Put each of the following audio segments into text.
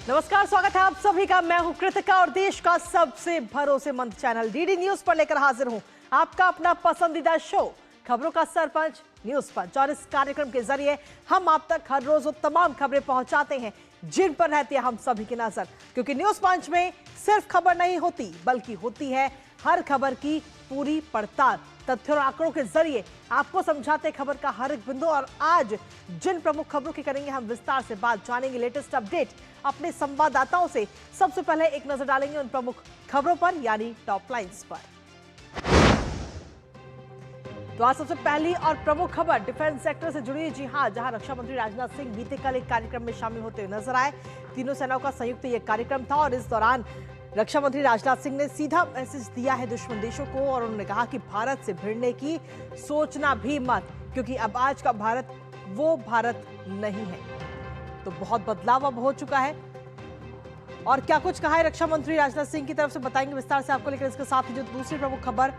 नमस्कार, स्वागत है आप सभी का। मैं हूं कृतिका और देश का सबसे भरोसेमंद चैनल डीडी न्यूज पर लेकर हाजिर हूं आपका अपना पसंदीदा शो खबरों का सरपंच न्यूज पंच। और इस कार्यक्रम के जरिए हम आप तक हर रोज वो तमाम खबरें पहुंचाते हैं जिन पर रहती है हम सभी की नजर, क्योंकि न्यूज पंच में सिर्फ खबर नहीं होती बल्कि होती है हर खबर की पूरी पड़ताल। तथ्यों और आंकड़ों के जरिए आपको समझाते खबर का हर एक बिंदु। और आज जिन प्रमुख खबरों की करेंगे हम विस्तार से बात, जानेंगे लेटेस्ट अपडेट अपने संवाददाताओं से। सबसे पहले एक नजर डालेंगे उन प्रमुख खबरों पर, यानी टॉप लाइंस पर। तो आज सबसे पहली और प्रमुख खबर डिफेंस सेक्टर से जुड़ी है। जी हां, जहां रक्षा मंत्री राजनाथ सिंह बीते कल एक कार्यक्रम में शामिल होते हुए नजर आए। तीनों सेनाओं का संयुक्त यह कार्यक्रम था और इस दौरान रक्षा मंत्री राजनाथ सिंह ने सीधा मैसेज दिया है दुश्मन देशों को। और उन्होंने कहा कि भारत से भिड़ने की सोचना भी मत, क्योंकि अब आज का भारत वो भारत नहीं है। तो बहुत बदलाव अब हो चुका है। और क्या कुछ कहा है रक्षा मंत्री राजनाथ सिंह की तरफ से बताएंगे विस्तार से आपको। लेकिन इसके साथ ही जो दूसरी प्रमुख खबर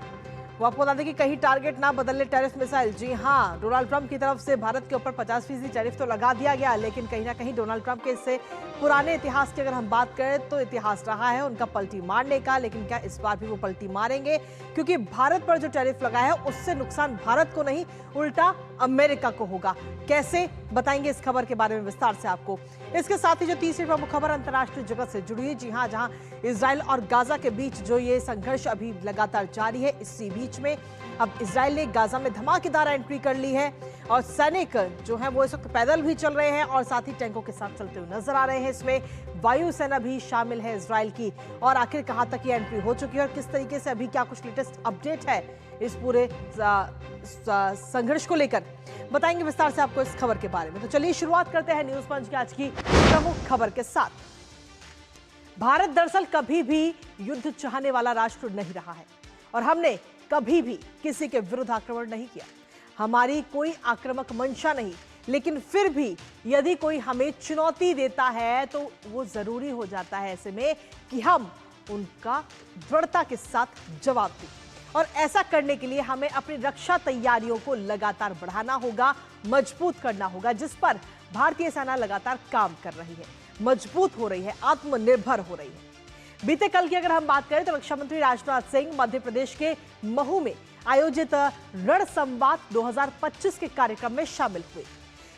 वो आपको बता दें कि कहीं टारगेट ना बदलने टैरिफ मिसाइल। जी हां, डोनाल्ड ट्रंप की तरफ से भारत के ऊपर 50% टैरिफ तो लगा दिया गया, लेकिन कहीं ना कहीं डोनाल्ड ट्रंप के इससे पुराने इतिहास की अगर हम बात करें तो इतिहास रहा है उनका पलटी मारने का। लेकिन क्या इस बार भी वो पलटी मारेंगे? क्योंकि भारत पर जो टैरिफ लगा है उससे नुकसान भारत को नहीं, उल्टा अमेरिका को होगा। कैसे, बताएंगे इस खबर के बारे में विस्तार से आपको। इसके साथ ही जो तीसरी प्रमुख खबर अंतर्राष्ट्रीय जगत से जुड़ी है। जी हां, जहां इजराइल और गाजा के बीच जो ये संघर्ष अभी लगातार जारी है, इसी बीच में अब इजराइल ने गाजा में धमाकेदार एंट्री कर ली है और सैनिक जो है वो इस वक्त पैदल भी चल रहे हैं और साथ ही टैंकों के साथ चलते हुए नजर आ रहे हैं। इसमें वायुसेना भी शामिल है इजराइल की। और आखिर कहां तक ये एंट्री हो चुकी है और किस तरीके से अभी क्या कुछ लेटेस्ट अपडेट है इस पूरे संघर्ष को लेकर, बताएंगे विस्तार से आपको इस खबर के बारे में। तो चलिए शुरुआत करते हैं न्यूज पंच की आज की प्रमुख खबर के साथ। भारत दरअसल कभी भी युद्ध चाहने वाला राष्ट्र नहीं रहा है और हमने कभी भी किसी के विरुद्ध आक्रमण नहीं किया। हमारी कोई आक्रामक मंशा नहीं, लेकिन फिर भी यदि कोई हमें चुनौती देता है तो वो जरूरी हो जाता है ऐसे में कि हम उनका दृढ़ता के साथ जवाब दें। और ऐसा करने के लिए हमें अपनी रक्षा तैयारियों को लगातार बढ़ाना होगा, मजबूत करना होगा, जिस पर भारतीय सेना लगातार काम कर रही है, मजबूत हो रही है, आत्मनिर्भर हो रही है। बीते कल की अगर हम बात करें तो रक्षा मंत्री राजनाथ सिंह मध्य प्रदेश के महू में आयोजित रण संवाद 2025 के कार्यक्रम में शामिल हुए,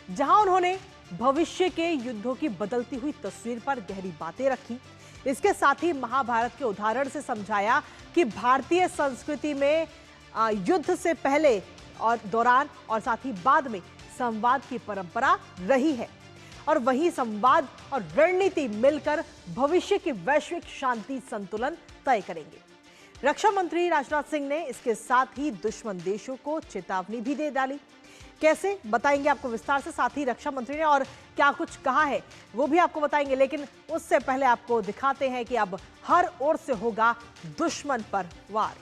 जहां उन्होंने भविष्य के युद्धों की बदलती हुई तस्वीर पर गहरी बातें रखी। इसके साथ ही महाभारत के उदाहरण से समझाया कि भारतीय संस्कृति में युद्ध से पहले और दौरान और साथ ही बाद में संवाद की परंपरा रही है और वही संवाद और रणनीति मिलकर भविष्य की वैश्विक शांति संतुलन तय करेंगे। रक्षा मंत्री राजनाथ सिंह ने इसके साथ ही दुश्मन देशों को चेतावनी भी दे डाली। कैसे, बताएंगे आपको विस्तार से। साथ ही रक्षा मंत्री ने और क्या कुछ कहा है वो भी आपको बताएंगे, लेकिन उससे पहले आपको दिखाते हैं कि अब हर ओर से होगा दुश्मन पर वार।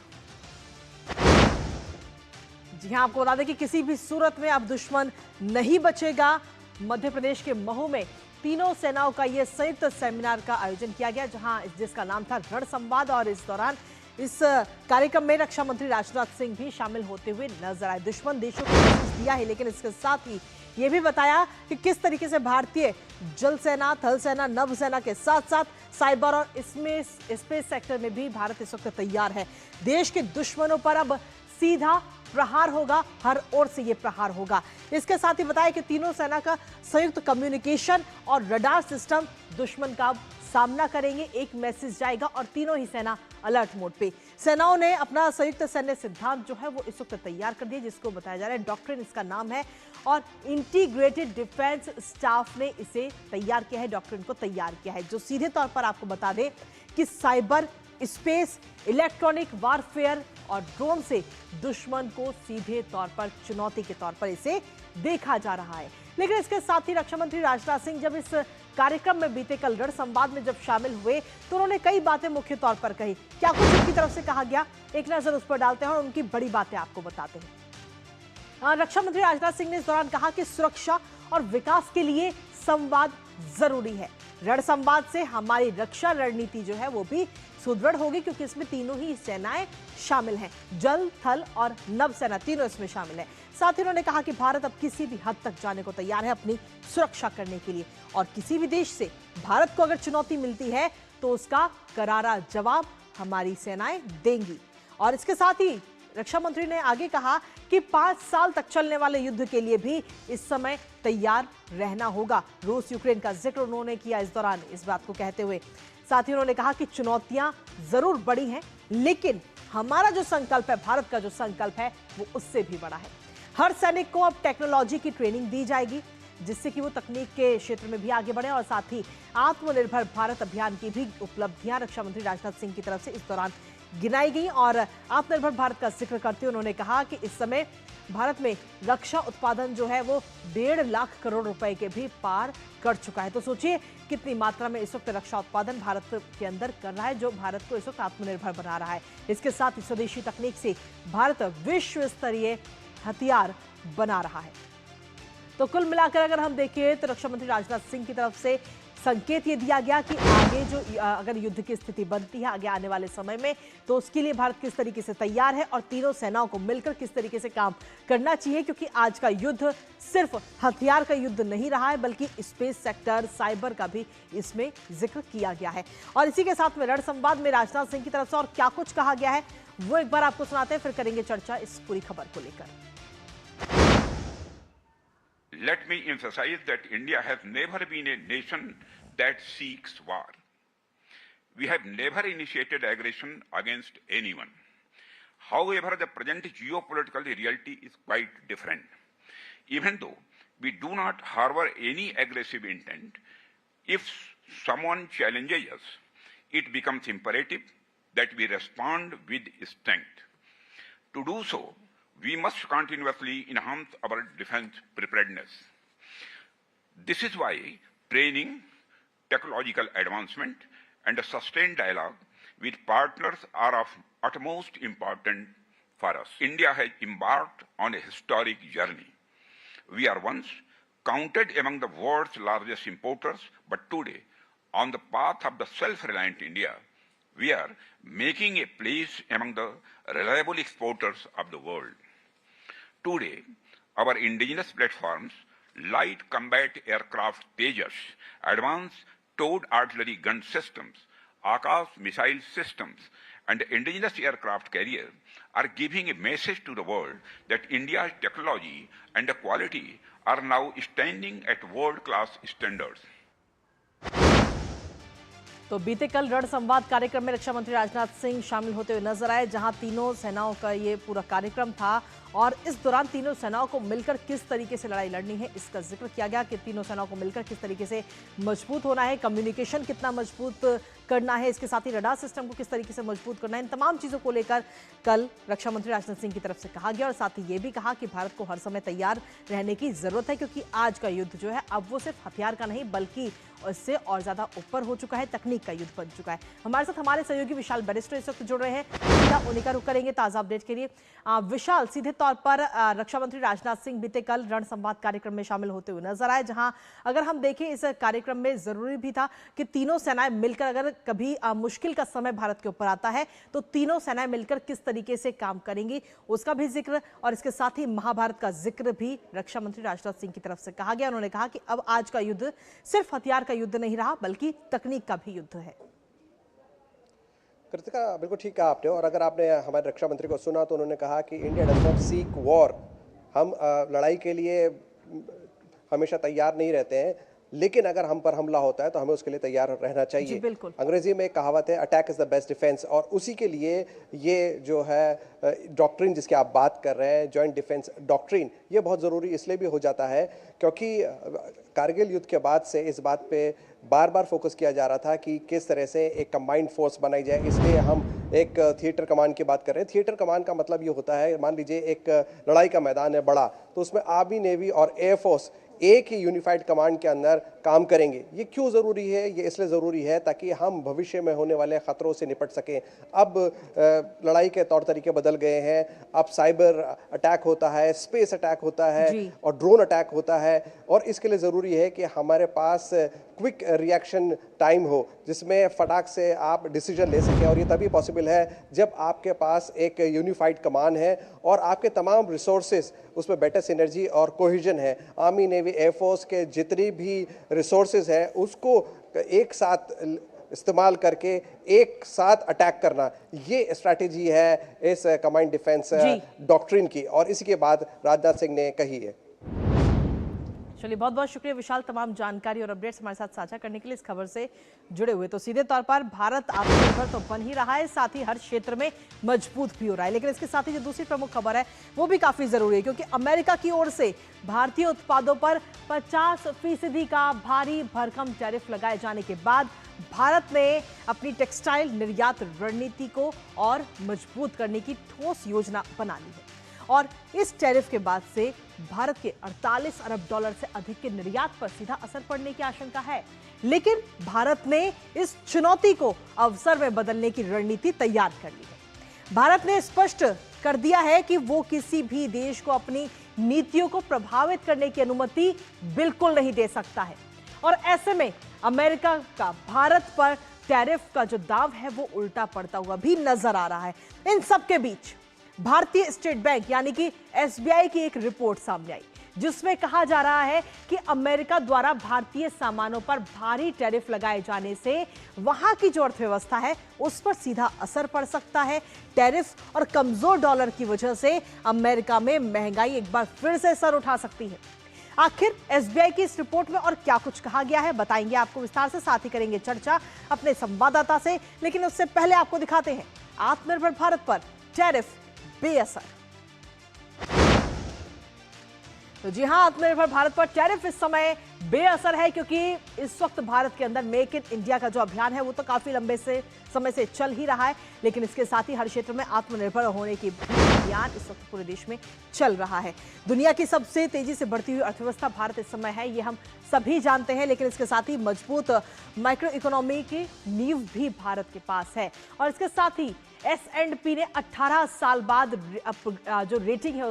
जी हां, आपको बता दें कि किसी भी सूरत में अब दुश्मन नहीं बचेगा। मध्य प्रदेश के महू में तीनों सेनाओं का यह संयुक्त सेमिनार का आयोजन किया गया, जहां जिसका नाम था रण संवाद। और इस दौरान इस कार्यक्रम में रक्षा मंत्री राजनाथ सिंह भी शामिल होते हुए नजर आए। दुश्मन देशों को मैसेज दिया है, लेकिन इसके साथ ही ये भी बताया कि किस तरीके से भारतीय जल सेना, थल सेना, नभ सेना के साथ साथ साइबर और स्पेस सेक्टर में भी भारत इस वक्त तैयार है। देश के दुश्मनों पर अब सीधा प्रहार होगा, हर ओर से ये प्रहार होगा। इसके साथ ही बताया कि तीनों सेना का संयुक्त कम्युनिकेशन और रडार सिस्टम दुश्मन का सामना करेंगे। एक मैसेज जाएगा और तीनों ही सेना अलर्ट मोड पे। सेनाओं ने अपना संयुक्त सैन्य सिद्धांत जो है वो इस वक्त तैयार कर दिया, जिसको बताया जा रहा है डॉक्ट्रिन इसका नाम है। और इंटीग्रेटेड डिफेंस स्टाफ ने इसे तैयार किया है, डॉक्ट्रिन को तैयार किया है, जो सीधे तौर पर आपको बता दे कि साइबर, स्पेस, इलेक्ट्रॉनिक वारफेयर और ड्रोन से दुश्मन को सीधे तौर पर चुनौती के तौर पर इसे देखा जा रहा है। लेकिन इसके साथ ही रक्षा मंत्री राजनाथ सिंह जब इस कार्यक्रम में बीते कल रण संवाद में जब शामिल हुए तो उन्होंने कई बातें मुख्य तौर पर कही। क्या कुछ उनकी तरफ से कहा गया, एक नजर उस पर डालते हैं और उनकी बड़ी बातें आपको बताते हैं। रक्षा मंत्री राजनाथ सिंह ने इस दौरान कहा कि सुरक्षा और विकास के लिए संवाद जरूरी है। रण संवाद से हमारी रक्षा रणनीति जो है वो भी सुदृढ़ होगी, क्योंकि इसमें तीनों ही सेनाएं शामिल हैं। जल, थल और नवसेना तीनों इसमें शामिल है। साथ ही उन्होंने कहा कि भारत अब किसी भी हद तक जाने को तैयार है अपनी सुरक्षा करने के लिए, और किसी भी देश से भारत को अगर चुनौती मिलती है तो उसका करारा जवाब हमारी सेनाएं देंगी। और इसके साथ ही रक्षा मंत्री ने आगे कहा कि 5 साल तक चलने वाले युद्ध के लिए भी इस समय तैयार रहना होगा। रूस यूक्रेन का जिक्र उन्होंने किया इस दौरान, इस बात को कहते हुए। साथ ही उन्होंने कहा कि चुनौतियां जरूर बड़ी हैं, लेकिन हमारा जो संकल्प है, भारत का जो संकल्प है, वो उससे भी बड़ा है। हर सैनिक को अब टेक्नोलॉजी की ट्रेनिंग दी जाएगी, जिससे कि वो तकनीक के क्षेत्र में भी आगे बढ़े, और साथ ही आत्मनिर्भर भारत अभियान की भी उपलब्धियां रक्षा मंत्री राजनाथ सिंह की तरफ से इस दौरान गिनाई गई। और आत्मनिर्भर भारत का जिक्र करते हुए उन्होंने कहा कि इस समय भारत में रक्षा उत्पादन जो है वो 1.5 लाख करोड़ रुपए के भी पार कर चुका है। तो सोचिए कितनी मात्रा में इस वक्त रक्षा उत्पादन भारत के अंदर कर रहा है, जो भारत को इस वक्त आत्मनिर्भर बना रहा है। इसके साथ ही स्वदेशी तकनीक से भारत विश्व स्तरीय हथियार बना रहा है। तो कुल मिलाकर अगर हम देखें तो रक्षा मंत्री राजनाथ सिंह की तरफ से संकेत ये दिया गया कि आगे जो अगर युद्ध की स्थिति बनती है आगे आने वाले समय में, तो उसके लिए भारत किस तरीके से तैयार है और तीनों सेनाओं को मिलकर किस तरीके से काम करना चाहिए, क्योंकि आज का युद्ध सिर्फ हथियार का युद्ध नहीं रहा है, बल्कि स्पेस सेक्टर, साइबर का भी इसमें जिक्र किया गया है। और इसी के साथ में रण संवाद में राजनाथ सिंह की तरफ से और क्या कुछ कहा गया है वो एक बार आपको सुनाते हैं, फिर करेंगे चर्चा इस पूरी खबर को लेकर। Let me emphasize that India has never been a nation that seeks war. We have never initiated aggression against anyone. However, the present geopolitical reality is quite different. Even though we do not harbor any aggressive intent, if someone challenges us, it becomes imperative that we respond with strength. To do so, we must continuously enhance our defense preparedness. This is why training, technological advancement, and a sustained dialogue with partners are of utmost importance for us. India has embarked on a historic journey. We are once counted among the world's largest importers, but today, on the path of the self-reliant India, we are making a place among the reliable exporters of the world. Today, our indigenous platforms, light combat aircraft Tejas, advanced towed artillery gun systems, Akash missile systems, and indigenous aircraft carrier are giving a message to the world that India's technology and the quality are now standing at world-class standards. तो बीते कल रण संवाद कार्यक्रम में रक्षा मंत्री राजनाथ सिंह शामिल होते हुए नजर आए, जहां तीनों सेनाओं का ये पूरा कार्यक्रम था, और इस दौरान तीनों सेनाओं को मिलकर किस तरीके से लड़ाई लड़नी है इसका जिक्र किया गया कि तीनों सेनाओं को मिलकर किस तरीके से मजबूत होना है, कम्युनिकेशन कितना मजबूत करना है, इसके साथ ही रडार सिस्टम को किस तरीके से मजबूत करना है। इन तमाम चीज़ों को लेकर कल रक्षा मंत्री राजनाथ सिंह की तरफ से कहा गया, और साथ ही ये भी कहा कि भारत को हर समय तैयार रहने की जरूरत है, क्योंकि आज का युद्ध जो है अब वो सिर्फ हथियार का नहीं बल्कि इससे और ज्यादा ऊपर हो चुका है, तकनीक का युद्ध बन चुका है। हमारे साथ हमारे सहयोगी विशाल बैरिस्टर इस वक्त जुड़ रहे हैं, उन्हीं का रुख करेंगे ताजा अपडेट के लिए। विशाल, सीधे तौर पर रक्षा मंत्री राजनाथ सिंह बीते कल रण संवाद कार्यक्रम में शामिल होते हुए नजर आए, जहां अगर हम देखें इस कार्यक्रम में जरूरी भी था कि तीनों सेनाएं मिलकर, अगर कभी मुश्किल का समय भारत के ऊपर आता है तो तीनों सेनाएं मिलकर किस तरीके से काम करेंगी उसका भी जिक्र, और इसके साथ ही महाभारत का जिक्र भी रक्षा मंत्री राजनाथ सिंह की तरफ से कहा गया। उन्होंने कहा कि अब आज का युद्ध सिर्फ हथियार का युद्ध नहीं रहा बल्कि तकनीक का भी युद्ध है। कृतिका, बिल्कुल ठीक कहा आपने, और अगर आपने हमारे रक्षा मंत्री को सुना तो उन्होंने कहा कि India does not seek war. हम लड़ाई के लिए हमेशा तैयार नहीं रहते हैं, लेकिन अगर हम पर हमला होता है तो हमें उसके लिए तैयार रहना चाहिए। अंग्रेजी में एक कहावत है, attack is the best defence, और उसी के लिए ये जो है डॉक्ट्रिन जिसकी आप बात कर रहे हैं, जॉइंट डिफेंस डॉक्ट्रिन, ये बहुत ज़रूरी इसलिए भी हो जाता है क्योंकि कारगिल युद्ध के बाद से इस बात पे बार बार फोकस किया जा रहा था कि किस तरह से एक कंबाइंड फोर्स बनाई जाए। इसलिए हम एक थिएटर कमांड की बात कर रहे हैं। थिएटर कमांड का मतलब ये होता है, मान लीजिए एक लड़ाई का मैदान है बड़ा, तो उसमें आर्मी, नेवी और एयरफोर्स एक ही यूनिफाइड कमांड के अंदर काम करेंगे। ये क्यों ज़रूरी है? ये इसलिए ज़रूरी है ताकि हम भविष्य में होने वाले ख़तरों से निपट सकें। अब लड़ाई के तौर तरीके बदल गए हैं। अब साइबर अटैक होता है, स्पेस अटैक होता है और ड्रोन अटैक होता है, और इसके लिए ज़रूरी है कि हमारे पास क्विक रिएक्शन टाइम हो, जिसमें फटाक से आप डिसीजन ले सकें। और ये तभी पॉसिबल है जब आपके पास एक यूनिफाइड कमान है और आपके तमाम रिसोर्सेज उसमें बेटर सिनर्जी और कोहिजन है। आर्मी, नेवी, एयरफोर्स के जितनी भी रिसोर्सेज हैं उसको एक साथ इस्तेमाल करके एक साथ अटैक करना, ये स्ट्रैटेजी है इस कमांड डिफेंस डॉक्ट्रिन की, और इसी के बाद राजनाथ सिंह ने कही है। चलिए, बहुत बहुत शुक्रिया विशाल, तमाम जानकारी और अपडेट्स हमारे साथ साझा करने के लिए, इस खबर से जुड़े हुए। तो सीधे तौर पर भारत आत्मनिर्भर तो बन ही रहा है, साथ ही हर क्षेत्र में मजबूत भी हो रहा है। लेकिन इसके साथ ही जो दूसरी प्रमुख खबर है वो भी काफी जरूरी है, क्योंकि अमेरिका की ओर से भारतीय उत्पादों पर 50% का भारी भरकम टैरिफ लगाए जाने के बाद भारत ने अपनी टेक्सटाइल निर्यात रणनीति को और मजबूत करने की ठोस योजना बना ली है। और इस टैरिफ के बाद से भारत के 48 अरब डॉलर से अधिक के निर्यात पर सीधा असर पड़ने की आशंका है। लेकिन भारत ने इस चुनौती को अवसर में बदलने की रणनीति तैयार कर ली है। भारत ने स्पष्ट कर दिया है कि वो किसी भी देश को अपनी नीतियों को प्रभावित करने की अनुमति बिल्कुल नहीं दे सकता है। और ऐसे में अमेरिका का भारत पर टैरिफ का जो दाव है वो उल्टा पड़ता हुआ भी नजर आ रहा है। इन सब के बीच भारतीय स्टेट बैंक यानी कि एसबीआई की एक रिपोर्ट सामने आई, जिसमें कहा जा रहा है कि अमेरिका द्वारा भारतीय सामानों पर भारी टैरिफ लगाए जाने से वहां की जो अर्थव्यवस्था है उस पर सीधा असर पड़ सकता है। टैरिफ और कमजोर डॉलर की वजह से अमेरिका में महंगाई एक बार फिर से सर उठा सकती है। आखिर एसबीआई की इस रिपोर्ट में और क्या कुछ कहा गया है, बताएंगे आपको विस्तार से, साथ ही करेंगे चर्चा अपने संवाददाता से। लेकिन उससे पहले आपको दिखाते हैं आत्मनिर्भर भारत पर टैरिफ बेअसर। तो जी हां, आत्मनिर्भर भारत पर टैरिफ इस समय बेअसर है, क्योंकि इस वक्त भारत के अंदर मेक इन इंडिया का जो अभियान है वो तो काफी लंबे से समय से चल ही रहा है, लेकिन इसके साथ ही हर क्षेत्र में आत्मनिर्भर होने की अभियान इस वक्त पूरे देश में चल रहा है। दुनिया की सबसे तेजी से बढ़ती हुई अर्थव्यवस्था भारत इस समय है, ये हम सभी जानते हैं, लेकिन इसके साथ ही मजबूत माइक्रो इकोनॉमी की नींव भी भारत के पास है। और इसके साथ ही S&P ने 18 साल बाद जो रेटिंग है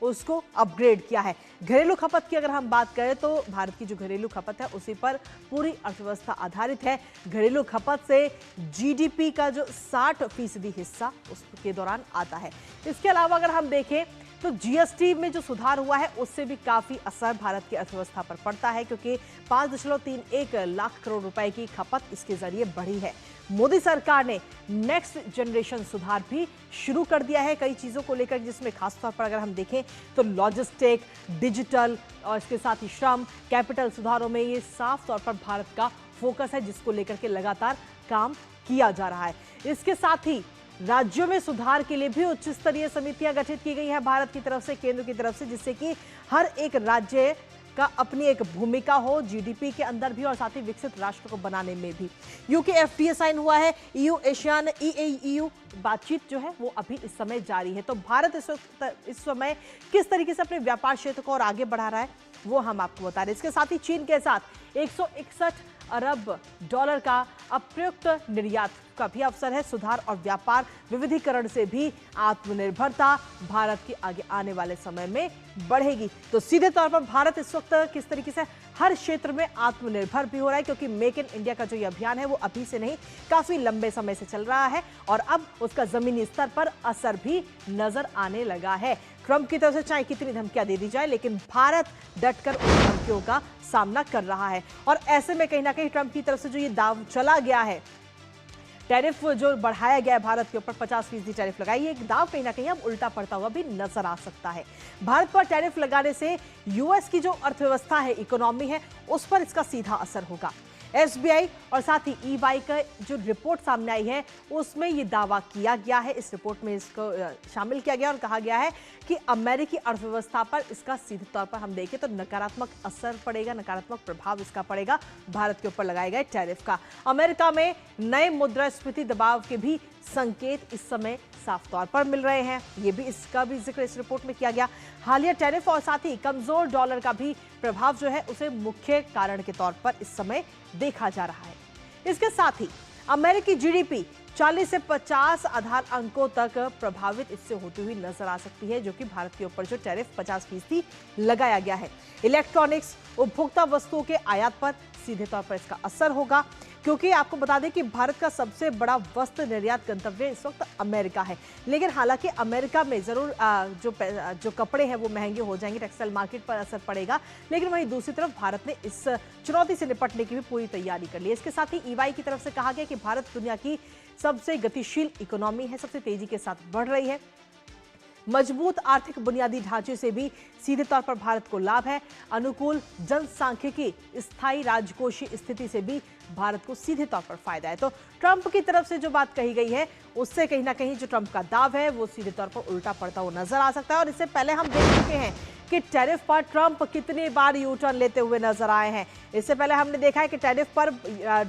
उसको अपग्रेड किया है। घरेलू खपत की अगर हम बात करें तो भारत की जो घरेलू खपत है उसी पर पूरी अर्थव्यवस्था आधारित है। घरेलू खपत से जीडीपी का जो 60% हिस्सा उसके दौरान आता है। इसके अलावा अगर हम देखें तो जीएसटी में जो सुधार हुआ है उससे भी काफी असर भारत की अर्थव्यवस्था पर पड़ता है, क्योंकि 5.31 लाख करोड़ रुपए की खपत इसके जरिए बढ़ी है। मोदी सरकार ने नेक्स्ट जनरेशन सुधार भी शुरू कर दिया है कई चीजों को लेकर, जिसमें खासतौर पर अगर हम देखें तो लॉजिस्टिक, डिजिटल और इसके साथ ही श्रम, कैपिटल सुधारों में ये साफ तौर पर भारत का फोकस है, जिसको लेकर के लगातार काम किया जा रहा है। इसके साथ ही राज्यों में सुधार के लिए भी उच्च स्तरीय समितियां गठित की गई है भारत की तरफ से, केंद्र की तरफ से, जिससे कि हर एक राज्य का अपनी एक भूमिका हो जीडीपी के अंदर भी और साथ ही विकसित राष्ट्र को बनाने में भी। यूके एफटीए साइन हुआ है, ईयू एशियान ईएयू बातचीत जो है वो अभी इस समय जारी है। तो भारत इस समय किस तरीके से अपने व्यापार क्षेत्र को और आगे बढ़ा रहा है वो हम आपको बता रहे हैं। इसके साथ ही चीन के साथ 161 अरब डॉलर का अप्रयुक्त निर्यात का भी अवसर है। सुधार और व्यापार विविधीकरण से भी आत्मनिर्भरता भारत की आगे आने वाले समय में बढ़ेगी। तो सीधे तौर पर भारत इस वक्त किस तरीके से हर क्षेत्र में आत्मनिर्भर भी हो रहा है, क्योंकि मेक इन इंडिया का जो ये अभियान है वो अभी से नहीं काफी लंबे समय से चल रहा है और अब उसका जमीनी स्तर पर असर भी नजर आने लगा है। ट्रंप की तरफ से चाहे कितनी धमकियां दे दी जाए, लेकिन भारत डटकर उन धमकियों का सामना कर रहा है। और ऐसे में कहीं ना कहीं ट्रंप की तरफ से जो ये दाव चला गया है, टैरिफ जो बढ़ाया गया है भारत के ऊपर 50% टैरिफ लगाई, एक दाव कहीं ना कहीं अब उल्टा पड़ता हुआ भी नजर आ सकता है। भारत पर टैरिफ लगाने से यूएस की जो अर्थव्यवस्था है, इकोनॉमी है, उस पर इसका सीधा असर होगा। एसबीआई और साथ ही ईवाई का जो रिपोर्ट सामने आई है उसमें ये दावा किया गया है, इस रिपोर्ट में इसको शामिल किया गया और कहा गया है कि अमेरिकी अर्थव्यवस्था पर इसका सीधे तौर पर हम देखें तो नकारात्मक असर पड़ेगा, नकारात्मक प्रभाव इसका पड़ेगा भारत के ऊपर लगाए गए टैरिफ का। अमेरिका में नए मुद्रास्फीति दबाव के भी संकेत इस समय साफ तौर पर मिल रहे हैं। ये भी इसका भी जिक्र इस रिपोर्ट में किया गया। हालिया टैरिफ और साथ ही कमजोर डॉलर का भी प्रभाव जो है उसे मुख्य कारण के तौर पर इस समय देखा जा रहा है। इसके साथ ही अमेरिकी जीडीपी 40 से 50 आधार अंकों तक प्रभावित इससे होती हुई नजर आ सकती है, जो कि भारत के ऊपर जो टैरिफ 50% लगाया गया है। इलेक्ट्रॉनिक्स, उपभोक्ता वस्तुओं के आयात पर सीधे तौर पर इसका असर होगा, क्योंकि आपको बता दें कि भारत का सबसे बड़ा वस्त्र निर्यात गंतव्य इस वक्त अमेरिका है। लेकिन हालांकि अमेरिका में जरूर जो कपड़े हैं वो महंगे हो जाएंगे, टेक्सटाइल मार्केट पर असर पड़ेगा, लेकिन वहीं दूसरी तरफ भारत ने इस चुनौती से निपटने की भी पूरी तैयारी कर ली है। इसके साथ ही ईवाई की तरफ से कहा गया कि भारत दुनिया की सबसे गतिशील इकोनॉमी है, सबसे तेजी के साथ बढ़ रही है। मजबूत आर्थिक बुनियादी ढांचे से भी सीधे तौर पर भारत को लाभ है। अनुकूल जनसांख्यिकी, स्थायी राजकोषीय स्थिति से भी भारत को सीधे तौर पर फायदा है। तो ट्रंप की तरफ से जो बात कही गई है उससे कहीं ना कहीं जो ट्रंप का दाव है वो सीधे तौर पर उल्टा पड़ता हुआ नजर आ सकता है। और इससे पहले हम देख चुके हैं कि टैरिफ पर ट्रंप कितनी बार यू टर्न लेते हुए नजर आए हैं। इससे पहले हमने देखा है कि टैरिफ पर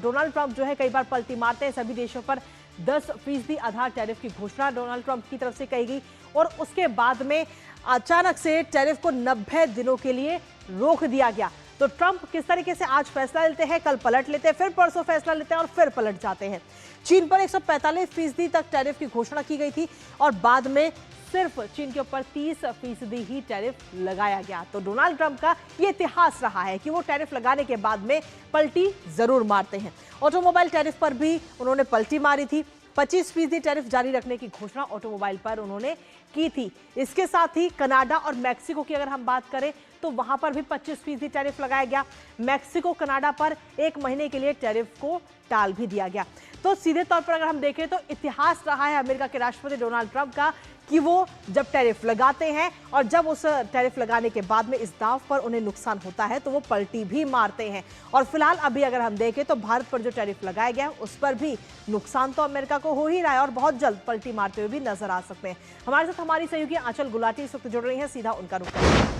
डोनाल्ड ट्रंप जो है कई बार पलटी मारते हैं। सभी देशों पर 10% आधार टैरिफ की घोषणा डोनाल्ड ट्रंप की तरफ से कही गई और उसके बाद में अचानक से टैरिफ को 90 दिनों के लिए रोक दिया गया। तो ट्रंप किस तरीके से आज फैसला लेते हैं, कल पलट लेते हैं, फिर परसों फैसला लेते हैं और फिर पलट जाते हैं। चीन पर 145% तक टैरिफ की घोषणा की गई थी और बाद में सिर्फ चीन के ऊपर 30% ही टैरिफ लगाया गया। तो डोनाल्ड ट्रंप का ये इतिहास रहा है कि वो टैरिफ लगाने के बाद में पलटी जरूर मारते हैं। ऑटोमोबाइल टैरिफ पर भी उन्होंने पलटी मारी थी। 25% टैरिफ जारी रखने की घोषणा ऑटोमोबाइल पर उन्होंने की थी। इसके साथ ही कनाडा और मैक्सिको की अगर हम बात करें तो वहां पर भी 25% टैरिफ लगाया गया। मैक्सिको कनाडा पर 1 महीने के लिए टैरिफ को टाल भी दिया गया। तो सीधे तौर पर अगर हम देखें तो इतिहास रहा है अमेरिका के राष्ट्रपति डोनाल्ड ट्रंप का कि वो जब टैरिफ लगाते हैं और जब उस टैरिफ लगाने के बाद में इस दाव पर उन्हें नुकसान होता है तो वो पलटी भी मारते हैं। और फिलहाल अभी अगर हम देखें तो भारत पर जो टैरिफ लगाया गया है उस पर भी नुकसान तो अमेरिका को हो ही रहा है और बहुत जल्द पलटी मारते हुए भी नजर आ सकते हैं। हमारे साथ हमारी सहयोगी आंचल गुलाटी इस वक्त जुड़ रही है, सीधा उनका रुख करते हैं।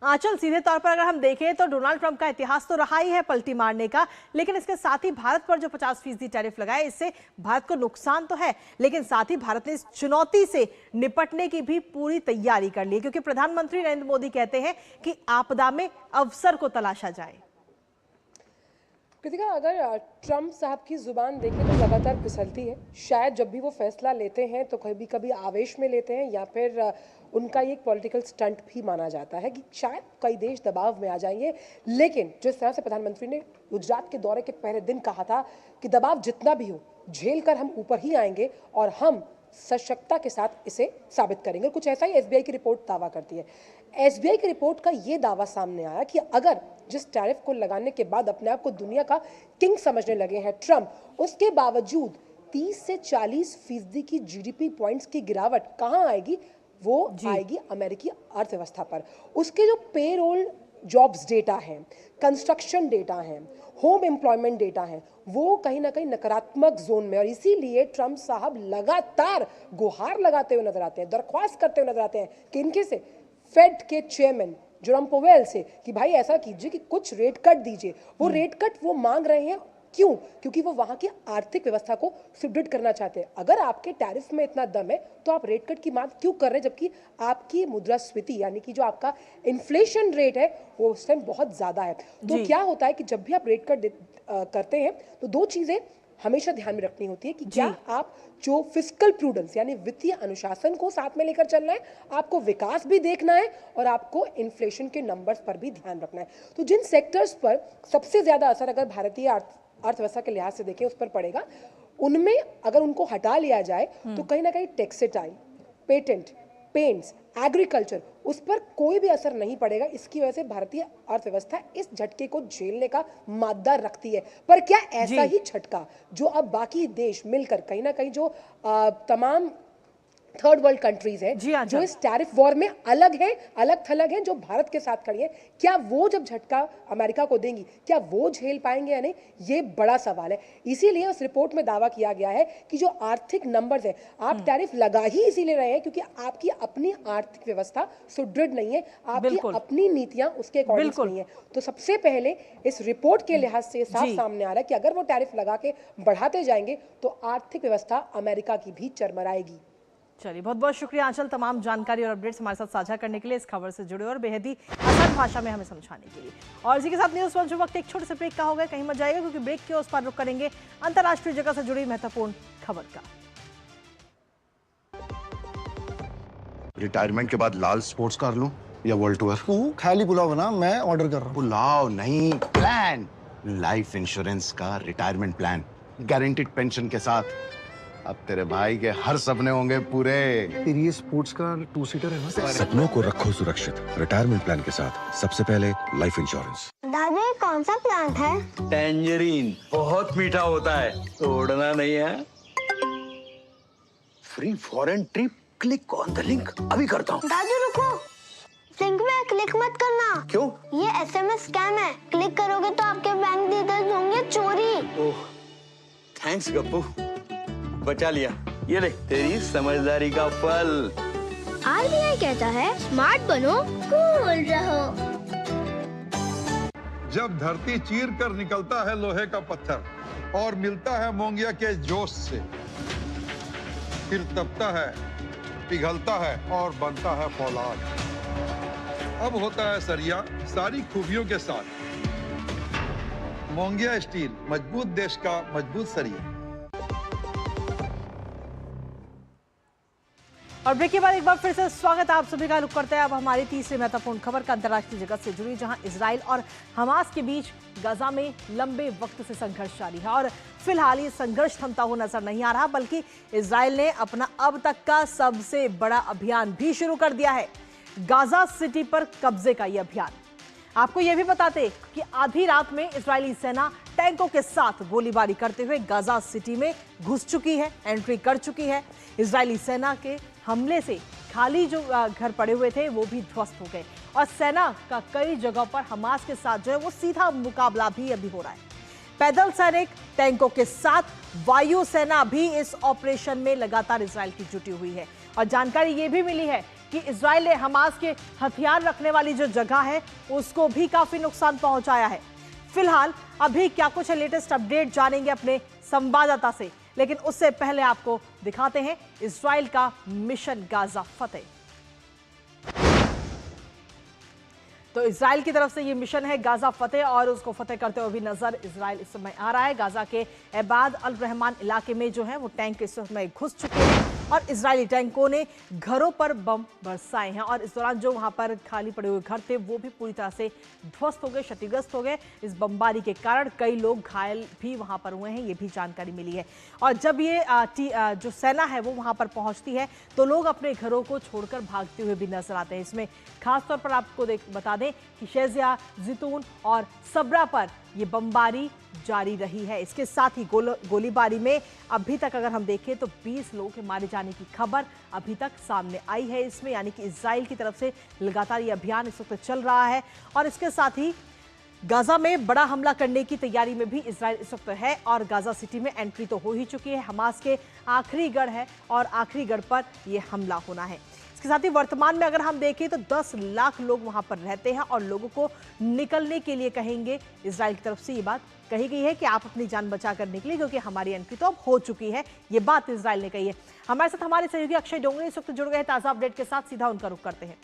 आंचल, सीधे तौर पर अगर हम देखें तो डोनाल्ड ट्रंप का इतिहास तो रहा ही है पलटी मारने का, लेकिन इसके साथ ही भारत पर जो 50% टैरिफ लगाए इससे भारत को नुकसान तो है, लेकिन साथ ही भारत ने इस चुनौती से निपटने की भी पूरी तैयारी कर ली, क्योंकि प्रधानमंत्री नरेंद्र मोदी कहते हैं कि आपदा में अवसर को तलाशा जाए। कृतिका, अगर ट्रंप साहब की जुबान देखें तो लगातार फिसलती है। शायद जब भी वो फैसला लेते हैं तो कभी कभी आवेश में लेते हैं या फिर उनका ये एक पॉलिटिकल स्टंट भी माना जाता है कि शायद कई देश दबाव में आ जाएंगे। लेकिन जिस तरह से प्रधानमंत्री ने गुजरात के दौरे के पहले दिन कहा था कि दबाव जितना भी हो झेल कर हम ऊपर ही आएंगे और हम सशक्तता के साथ इसे साबित करेंगे, कुछ ऐसा ही एसबीआई की रिपोर्ट दावा करती है। एसबीआई की रिपोर्ट का ये दावा सामने आया कि अगर जिस टैरिफ को लगाने के बाद अपने आप को दुनिया का किंग समझने लगे हैं ट्रंप, उसके बावजूद 30 से 40% की जीडीपी पॉइंट्स की गिरावट कहाँ आएगी? वो आएगी अमेरिकी अर्थव्यवस्था पर। उसके जो पेरोल जॉब्स डेटा हैं, कंस्ट्रक्शन डेटा हैं, होम एम्प्लॉयमेंट डेटा हैं, वो कहीं ना कहीं नकारात्मक जोन में, और इसीलिए ट्रंप साहब लगातार गुहार लगाते हुए नजर आते हैं, दरख्वास्त करते हुए नजर आते हैं कि इनके से फेड के चेयरमैन जेरोम पोवेल से कि भाई ऐसा कीजिए कि कुछ रेट कट दीजिए। वो रेट कट वो मांग रहे हैं, क्यों? क्योंकि वो वहां की आर्थिक व्यवस्था को सुदृढ़ करना चाहते हैं। अगर आपके टैरिफ में इतना दम है तो आप रेट कट की मांग क्यों कर रहे हैं, जबकि आपकी मुद्रास्फीति यानी कि जो आपका इन्फ्लेशन रेट है वो उस टाइम बहुत ज्यादा है। तो क्या होता है कि जब भी आप रेट कट करते हैं तो दो चीजें हमेशा ध्यान में रखनी होती है कि क्या आप जो फिस्कल प्रूडेंस यानी वित्तीय अनुशासन को साथ में लेकर चलना है, आपको विकास भी देखना है और आपको इन्फ्लेशन के नंबर्स पर भी ध्यान रखना है। तो जिन सेक्टर्स पर सबसे ज्यादा असर अगर भारतीय अर्थव्यवस्था के लिहाज से देखें उस पर पड़ेगा, उनमें अगर उनको हटा लिया जाए तो कहीं ना कहीं टेक्सटाइल, पेटेंट, पेंट्स, एग्रीकल्चर, उस पर कोई भी असर नहीं पड़ेगा। इसकी वजह से भारतीय अर्थव्यवस्था इस झटके को झेलने का मादा रखती है। पर क्या ऐसा ही झटका जो अब बाकी देश मिलकर कहीं ना कहीं जो तमाम थर्ड वर्ल्ड कंट्रीज हैं जी हाँ, जो इस टैरिफ वॉर में अलग थलग हैं, जो भारत के साथ खड़ी हैं, क्या वो जब झटका अमेरिका को देंगी, क्या वो झेल पाएंगे या नहीं, ये बड़ा सवाल है। इसीलिए उस रिपोर्ट में दावा किया गया है कि जो आर्थिक नंबर्स हैं, आप टैरिफ लगा ही इसीलिए रहे हैं क्योंकि आपकी अपनी आर्थिक व्यवस्था सुदृढ़ नहीं है, आपकी अपनी नीतियां उसके अकॉर्डिंग नहीं है। तो सबसे पहले इस रिपोर्ट के लिहाज से साफ सामने आ रहा है कि अगर वो टैरिफ लगा के बढ़ाते जाएंगे तो आर्थिक व्यवस्था अमेरिका की भी चरमराएगी। चलिए, बहुत बहुत शुक्रिया आंचल, तमाम जानकारी और अपडेट्स हमारे साथ साझा करने के लिए, इस खबर से जुड़े और बेहद ही आसान भाषा में हमें समझाने के लिए। और इसी के साथ न्यूज़ वन वक्त एक छोटे से ब्रेक का होगा, कहीं मत जाएगा क्योंकि ब्रेक के उस पार रुक करेंगे अंतर्राष्ट्रीय जगह से जुड़ी महत्वपूर्ण खबर का। रिटायरमेंट के बाद लाल स्पोर्ट्स कार लूं या वर्ल्ड टूर? तू खाली पुलाव बना, मैं ऑर्डर कर रहा हूँ। पुलाव नहीं, प्लान। लाइफ इंश्योरेंस का रिटायरमेंट प्लान, गारंटीड पेंशन के साथ। अब तेरे भाई के हर सपने होंगे पूरे। तेरी ये स्पोर्ट्स कार 2 सीटर है ना? सपनों को रखो सुरक्षित रिटायरमेंट प्लान के साथ। सबसे पहले लाइफ इंश्योरेंस। दादा, ये कौन सा प्लांट है? टैंजरीन, बहुत मीठा होता है, तोड़ना नहीं है। Free foreign trip, click on the link. अभी करता हूँ। दादू रुको, लिंक में क्लिक मत करना। क्यों? ये SMS स्कैम है, क्लिक करोगे तो आपके बैंक डिटेल्स होंगे चोरी। ओह, थैंक्स गप्पू, बचा लिया। ये ले तेरी समझदारी का फल। RBI कहता है स्मार्ट बनो, कूल रहो। जब धरती चीर कर निकलता है लोहे का पत्थर और मिलता है मोंगिया के जोश से, फिर तपता है, पिघलता है और बनता है फौलाद। अब होता है सरिया सारी खूबियों के साथ। मोंगिया स्टील, मजबूत देश का मजबूत सरिया। और ब्रेक के बाद एक बार फिर से स्वागत, आप सभी का रुख करते हैं अब हमारी तीसरी महत्वपूर्ण खबर का, अंतर्राष्ट्रीय जगत से जुड़ी, जहां इजराइल और हमास के बीच गाजा में लंबे वक्त से संघर्ष जारी है और फिलहाल ये संघर्ष थमता हुआ नजर नहीं आ रहा, बल्कि इजराइल ने अपना अब तक का सबसे बड़ा अभियान भी शुरू कर दिया है, गाजा सिटी पर कब्जे का यह अभियान। आपको यह भी बताते कि आधी रात में इजरायली सेना टैंकों के साथ गोलीबारी करते हुए गाजा सिटी में घुस चुकी है, एंट्री कर चुकी है। इजरायली सेना के हमले से खाली जो घर पड़े हुए थे वो भी ध्वस्त हो गए और सेना का कई जगहों पर हमास के साथ जो है वो सीधा मुकाबला भी अभी हो रहा है। पैदल सैनिक टैंकों के साथ वायु सेना भी इस ऑपरेशन में लगातार इजराइल की जुटी हुई है और जानकारी ये भी मिली है कि इजराइल ने हमास के हथियार रखने वाली जो जगह है उसको भी काफी नुकसान पहुंचाया है। फिलहाल अभी क्या कुछ है, लेटेस्ट अपडेट जानेंगे अपने संवाददाता से, लेकिन उससे पहले आपको दिखाते हैं इजराइल का मिशन गाजा फतेह। तो इजराइल की तरफ से ये मिशन है गाजा फतेह और उसको फतेह करते हुए भी नजर इजराइल इस समय आ रहा है। गाजा के एबाद अल रहमान इलाके में जो है वो टैंक इस समय घुस चुके हैं और इजरायली टैंकों ने घरों पर बम बरसाए हैं और इस दौरान जो वहां पर खाली पड़े हुए घर थे वो भी पूरी तरह से ध्वस्त हो गए, क्षतिग्रस्त हो गए। इस बमबारी के कारण कई लोग घायल भी वहां पर हुए हैं, ये भी जानकारी मिली है। और जब ये जो सेना है वो वहां पर पहुंचती है तो लोग अपने घरों को छोड़कर भागते हुए भी नजर आते हैं। इसमें खासतौर पर आपको बता दें कि शेजिया, जितून और सबरा पर ये बमबारी जारी रही है। इसके साथ ही गोलीबारी में अभी तक अगर हम देखें तो 20 लोगों के मारे जाने की खबर अभी तक सामने आई है इसमें, यानी कि इजराइल की तरफ से लगातार ये अभियान इस वक्त चल रहा है। और इसके साथ ही गाजा में बड़ा हमला करने की तैयारी में भी इजराइल इस वक्त है और गाजा सिटी में एंट्री तो हो ही चुकी है। हमास के आखिरी गढ़ है और आखिरी गढ़ पर यह हमला होना है। इसके साथ ही वर्तमान में अगर हम देखें तो 10 लाख लोग वहां पर रहते हैं और लोगों को निकलने के लिए कहेंगे, इजराइल की तरफ से ये बात कही गई है कि आप अपनी जान बचा कर निकलिए क्योंकि हमारी एंट्री तो अब हो चुकी है। ये बात इजराइल ने कही है। हमारे साथ हमारे सहयोगी अक्षय डोंगरे इस वक्त जुड़ गए ताजा अपडेट के साथ, सीधा उनका रुख करते हैं।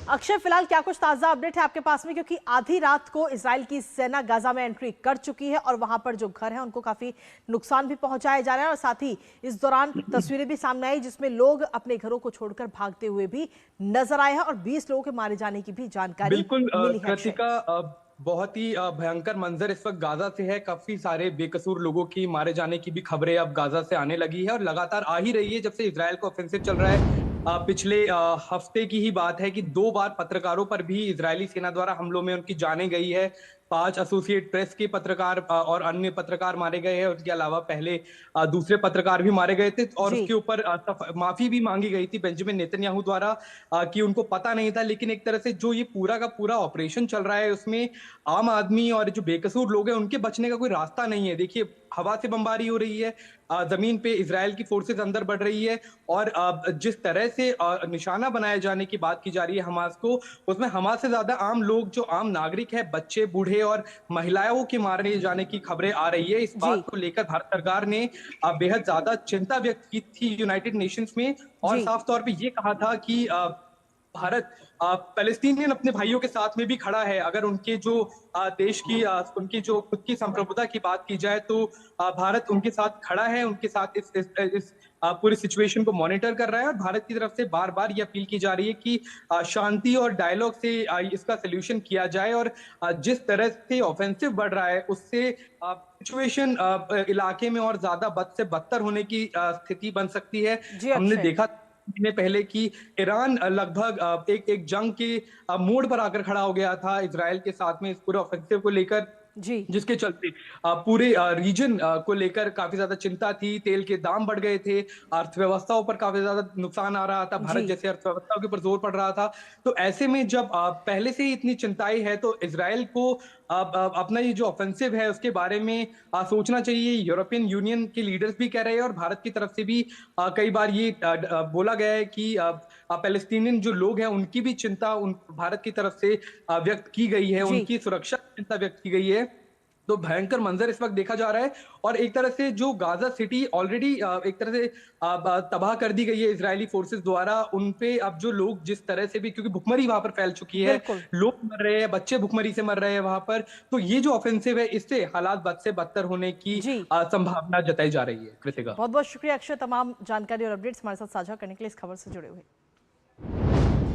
अक्षय, फिलहाल क्या कुछ ताजा अपडेट है आपके पास में, क्योंकि आधी रात को इजराइल की सेना गाजा में एंट्री कर चुकी है और वहां पर जो घर है उनको काफी नुकसान भी पहुंचाया जा रहा है और साथ ही इस दौरान तस्वीरें भी सामने आई जिसमें लोग अपने घरों को छोड़कर भागते हुए भी नजर आए हैं और 20 लोगों के मारे जाने की भी जानकारी मिली है। कृतिका, बहुत ही भयंकर मंजर इस वक्त गाजा से है। काफी सारे बेकसूर लोगों की मारे जाने की भी खबरें अब गाजा से आने लगी है और लगातार आ ही रही है जब से इजराइल का ऑफेंसिव चल रहा है। पिछले हफ्ते की ही बात है कि 2 बार पत्रकारों पर भी इजरायली सेना द्वारा हमलों में उनकी जानें गई है। 5 एसोसिएट प्रेस के पत्रकार और अन्य पत्रकार मारे गए हैं। उसके अलावा पहले दूसरे पत्रकार भी मारे गए थे और उसके ऊपर माफी भी मांगी गई थी बेंजामिन नेतन्याहू द्वारा कि उनको पता नहीं था। लेकिन एक तरह से जो ये पूरा का पूरा ऑपरेशन चल रहा है उसमें आम आदमी और जो बेकसूर लोग हैं उनके बचने का कोई रास्ता नहीं है। देखिए, हवा से बमबारी हो रही है, जमीन पे इजराइल की फोर्सेस अंदर बढ़ रही है और जिस तरह से निशाना बनाए जाने की बात की जा रही है हमास को, उसमें हमास से ज्यादा आम लोग, जो आम नागरिक है, बच्चे, बूढ़े और महिलाओं के मारे जाने की खबरें आ रही है। इस बात को लेकर भारत सरकार ने बेहद ज्यादा चिंता व्यक्त की थी यूनाइटेड नेशंस में और साफ तौर पे ये कहा था कि भारत पैलेस्टीनियन अपने भाइयों के साथ में भी खड़ा है। अगर उनके जो देश की उनकी जो खुद की संप्रभुता की बात की जाए तो भारत उनके साथ खड़ा है, उनके साथ इस पूरी सिचुएशन को मॉनिटर कर रहा है और भारत की तरफ से बार बार ये अपील की जा रही है कि शांति और डायलॉग से इसका सोल्यूशन किया जाए और जिस तरह से ऑफेंसिव बढ़ रहा है उससे सिचुएशन इलाके में और ज्यादा बद से बदतर होने की स्थिति बन सकती है। हमने देखा पहले कि ईरान लगभग एक जंग के मोड़ पर आकर खड़ा हो गया था इजराइल के साथ में इस पूरे ऑफेंसिव को लेकर, जिसके चलते पूरे रीजन को लेकर काफी ज्यादा चिंता थी। तेल के दाम बढ़ गए थे, अर्थव्यवस्थाओं पर काफी ज्यादा नुकसान आ रहा था, भारत जैसे अर्थव्यवस्थाओं के ऊपर जोर पड़ रहा था। तो ऐसे में जब पहले से ही इतनी चिंताएं है तो इजराइल को अपना ये जो ऑफेंसिव है उसके बारे में सोचना चाहिए। यूरोपियन यूनियन के लीडर्स भी कह रहे हैं और भारत की तरफ से भी कई बार ये बोला गया है कि पैलेस्टीनियन जो लोग हैं उनकी भी चिंता भारत की तरफ से व्यक्त की गई है, उनकी सुरक्षा की चिंता व्यक्त की गई है। तो भयंकर मंजर इस वक्त देखा जा रहा है और एक तरह से जो गाजा सिटी ऑलरेडी एक तरह से तबाह कर दी गई है इजरायली फोर्सेस द्वारा, उन पे अब जो लोग जिस तरह से भी, क्योंकि भुखमरी वहां पर फैल चुकी है, लोग मर रहे हैं, बच्चे भुखमरी से मर रहे हैं वहां पर, तो ये जो ऑफेंसिव है इससे हालात बद से बदतर होने की संभावना जताई जा रही है। कृतिका, बहुत बहुत शुक्रिया अक्षय, तमाम जानकारी और अपडेट्स हमारे साथ साझा करने के लिए, इस खबर से जुड़े हुए।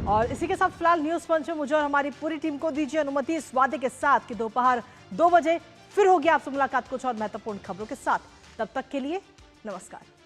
और इसी के साथ फिलहाल न्यूज पंच में मुझे और हमारी पूरी टीम को दीजिए अनुमति इस वादे के साथ कि दोपहर 2 बजे फिर होगी आपसे मुलाकात कुछ और महत्वपूर्ण खबरों के साथ। तब तक के लिए नमस्कार।